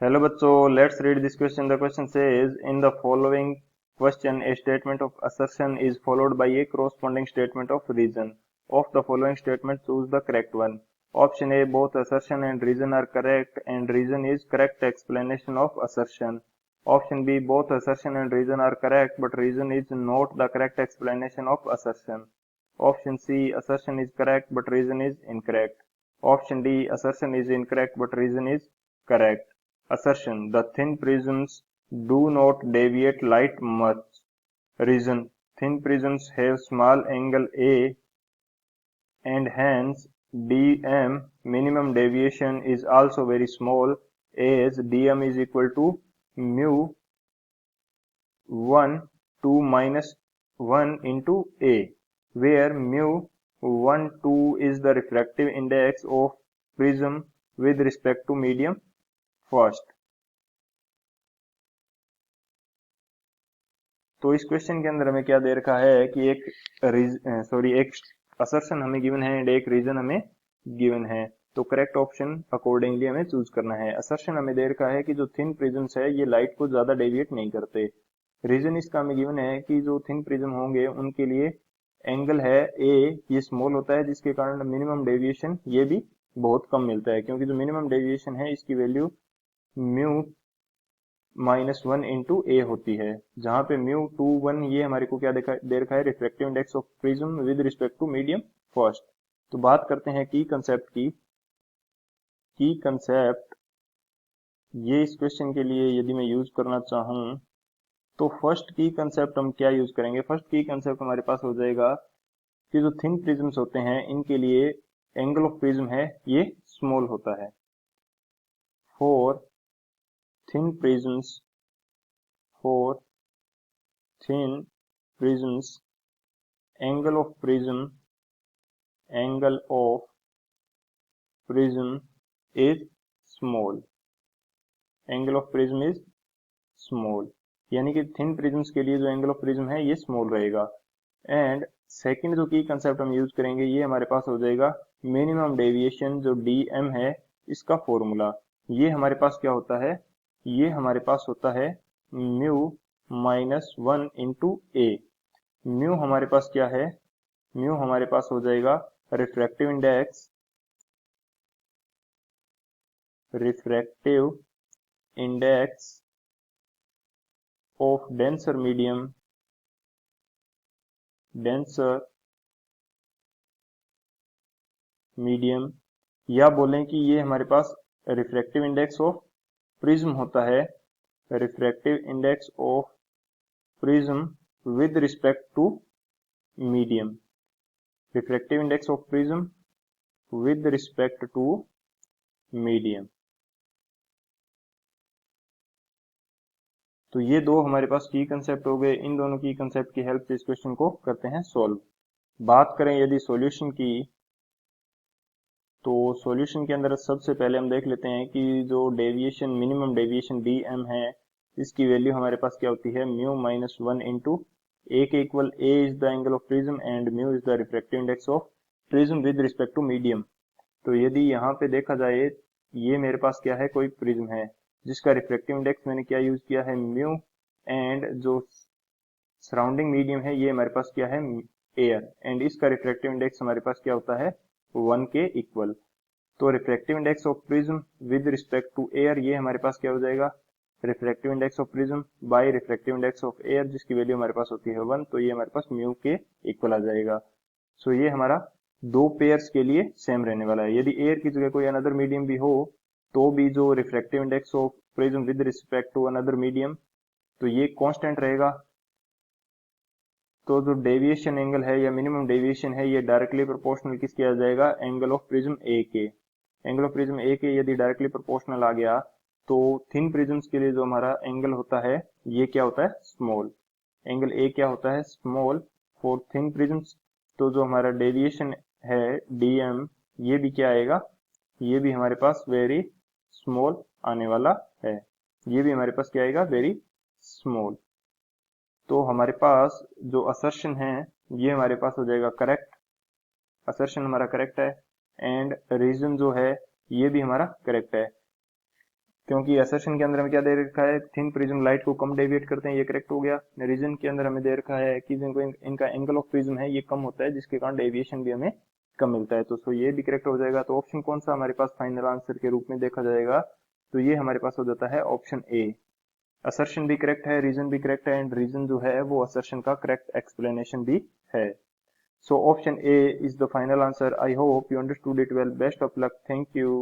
Hello बच्चों, let's read this question. The question says, in the following question, a statement of assertion is followed by a corresponding statement of reason. Of the following statement, choose the correct one. Option A, both assertion and reason are correct, and reason is correct explanation of assertion. Option B, both assertion and reason are correct, but reason is not the correct explanation of assertion. Option C, assertion is correct, but reason is incorrect. Option D, assertion is incorrect, but reason is correct. Assertion: the thin prisms do not deviate light much. Reason: thin prisms have small angle A and hence dm minimum deviation is also very small, as dm is equal to mu 1 2 minus 1 into A, where mu 1 2 is the refractive index of prism with respect to medium first. तो इस question के अंदर हमें क्या दे रखा है कि एक असर्शन हमें गिवन है एंड एक रीजन हमें गिवन है। तो करेक्ट ऑप्शन अकॉर्डिंगली हमें चूज करना है। असर्शन हमें दे रखा है कि जो थिन प्रिज्म्स है ये लाइट को ज्यादा डेविएट नहीं करते। रीजन इसका हमें गिवन है कि जो थिन प्रिज्म होंगे उनके लिए एंगल है ए ये स्मॉल होता है, जिसके कारण मिनिमम डेविएशन ये भी बहुत कम मिलता है, क्योंकि जो मिनिमम डेविएशन है इसकी वैल्यू म्यू -1 इंटू ए होती है, जहां पे म्यू 2 1 ये हमारे को क्या दे रखा है, refractive index of prism with respect to medium first. तो बात करते हैं की कंसेप्ट की। की कंसेप्ट ये इस क्वेश्चन के लिए यदि मैं यूज करना चाहूं तो फर्स्ट की कंसेप्ट हम क्या यूज करेंगे। फर्स्ट की कंसेप्ट हमारे पास हो जाएगा कि जो थिन प्रिज्म्स होते हैं इनके लिए एंगल ऑफ प्रिज्म है ये स्मॉल होता है। For thin prisms for thin prisms angle of prism is small, angle of prism is small, यानी कि थिन प्रिज्म्स के लिए जो एंगल ऑफ प्रिज्म है ये स्मॉल रहेगा। एंड सेकंड जो की कंसेप्ट हम यूज करेंगे ये हमारे पास हो जाएगा मिनिमम डेविएशन, जो dm है इसका फॉर्मूला। ये हमारे पास क्या होता है, ये हमारे पास होता है म्यू -1 इंटू ए। म्यू हमारे पास क्या है, म्यू हमारे पास हो जाएगा refractive index of denser medium, या बोलें कि ये हमारे पास रिफ्रैक्टिव इंडेक्स ऑफ प्रिज्म होता है, refractive index of prism with respect to medium, refractive index of prism with respect to medium. तो ये दो हमारे पास की कंसेप्ट हो गए। इन दोनों की कंसेप्ट की हेल्प से इस क्वेश्चन को करते हैं सॉल्व। बात करें यदि सॉल्यूशन की, तो सॉल्यूशन के अंदर सबसे पहले हम देख लेते हैं कि जो डेविएशन मिनिमम डेविएशन dm है इसकी वैल्यू हमारे पास क्या होती है, म्यू -1 इंटू ए के equal a is the angle of prism and mu is the refractive index of prism with respect to medium. तो यदि यहाँ पे देखा जाए ये मेरे पास क्या है, कोई प्रिज्म है जिसका रिफ्रैक्टिव इंडेक्स मैंने क्या यूज किया है, म्यू, एंड जो सराउंडिंग मीडियम है ये हमारे पास क्या है, एयर, एंड इसका रिफ्रैक्टिव इंडेक्स हमारे पास क्या होता है 1 के इक्वल। तो refractive index of prism with respect to air ये हमारे पास क्या हो जाएगा, refractive index of prism by refractive index of air, जिसकी वैल्यू हमारे पास होती है 1, तो ये हमारे पास म्यू के इक्वल आ जाएगा। सो ये हमारा दो पेयर्स के लिए सेम रहने वाला है। यदि एयर की जगह कोई अनदर मीडियम भी हो तो भी जो refractive index of prism with respect to another medium तो ये कांस्टेंट रहेगा। तो जो डेविएशन एंगल है या मिनिमम डेविएशन है ये डायरेक्टली प्रोपोर्शनल किसके आ जाएगा, एंगल ऑफ प्रिज्म ए के। एंगल ऑफ प्रिज्म ए के यदि डायरेक्टली प्रोपोर्शनल आ गया तो थिन प्रिज्म्स के लिए जो हमारा एंगल होता है ये क्या होता है, स्मॉल। एंगल ए क्या होता है, स्मॉल फॉर थिन प्रिज्म्स। तो जो हमारा डेविएशन है dm ये भी क्या आएगा, ये भी हमारे पास वेरी स्मॉल आने वाला है, ये भी हमारे पास क्या आएगा, वेरी स्मॉल। तो हमारे पास जो असर्शन है ये हमारे पास हो जाएगा करेक्ट, असर्शन हमारा करेक्ट है, एंड रीजन जो है ये भी हमारा करेक्ट है। क्योंकि असर्शन के अंदर हमें क्या दे रखा है, थिन प्रिज्म लाइट को कम डेविएट करते हैं, ये करेक्ट हो गया। रीजन के अंदर हमें दे रखा है कि जिनको इनका एंगल ऑफ प्रिज्म है ये कम होता है, जिसके कारण डेविएशन भी हमें कम मिलता है, तो सो ये भी करेक्ट हो जाएगा। तो ऑप्शन कौन सा हमारे पास फाइनल आंसर के रूप में देखा जाएगा, तो ये हमारे पास हो जाता है ऑप्शन ए। असर्शन भी करेक्ट है, रीजन भी करेक्ट है, एंड रीजन जो है वो असर्शन का करेक्ट एक्सप्लेनेशन भी है। So option A is the final answer. I hope you understood it well. Best of luck. Thank you.